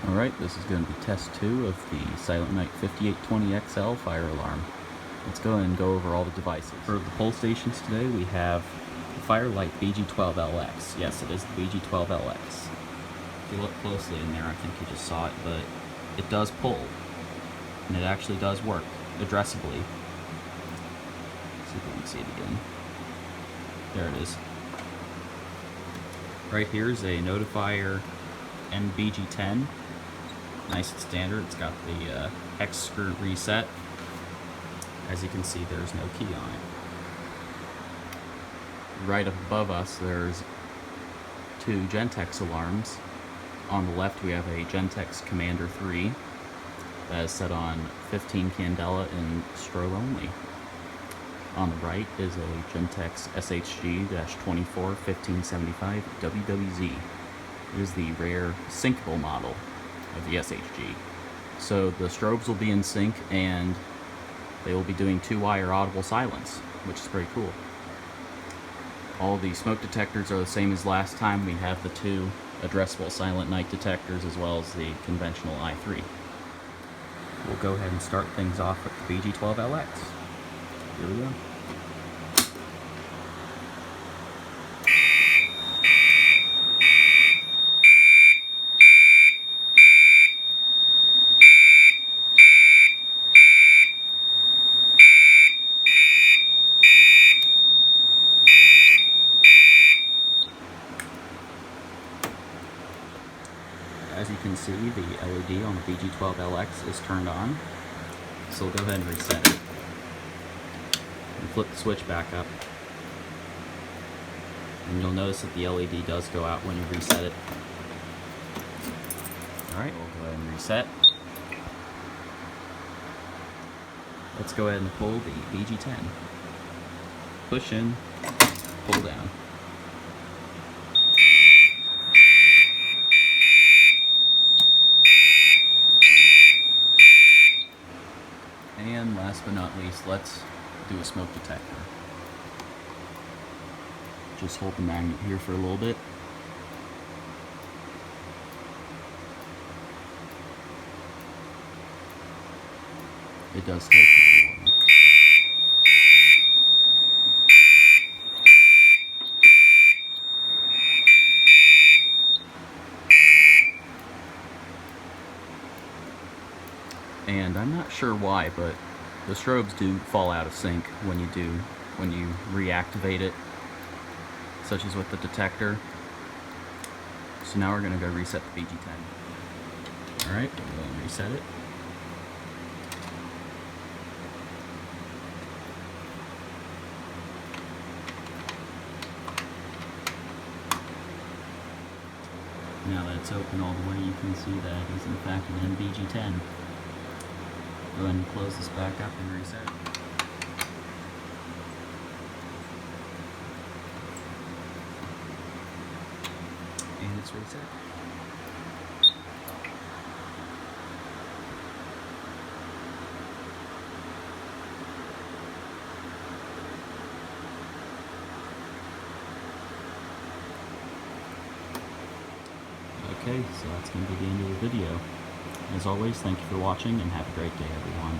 Alright, this is going to be test 2 of the Silent Night 5820XL fire alarm. Let's go ahead and go over all the devices. For the pull stations today, we have the Firelight BG12LX. Yes, it is the BG12LX. If you look closely in there, I think you just saw it, but it does pull. And it actually does work, addressably. Let's see if we can see it again. There it is. Right here is a notifier NBG10. Nice and standard. It's got the hex screw reset. As you can see, there's no key on it. Right up above us, there's 2 Gentex alarms. On the left, we have a Gentex Commander 3 that is set on 15 candela and strobe only. On the right is a Gentex SHG-241575 WWZ. It is the rare syncable model of the SHG. So the strobes will be in sync and they will be doing 2-wire audible silence, which is pretty cool. All the smoke detectors are the same as last time. We have the 2 addressable silent night detectors as well as the conventional i3. We'll go ahead and start things off with the BG12LX. Here we go. As you can see, the LED on the BG12LX is turned on, so we'll go ahead and reset it. And flip the switch back up. And you'll notice that the LED does go out when you reset it. Alright, we'll go ahead and reset. Let's go ahead and pull the BG10. Push in, pull down. And last but not least, let's do a smoke detector. Just hold the magnet here for a little bit. It does take a little while. And I'm not sure why, but the strobes do fall out of sync when you reactivate it, such as with the detector. So now we're going to go reset the BG10. Alright, we'll go and reset it. Now that it's open all the way, you can see that it is in fact an NBG10. Go ahead and close this back up and reset. And it's reset. Okay, so that's going to be the end of the video. As always, thank you for watching and have a great day, everyone.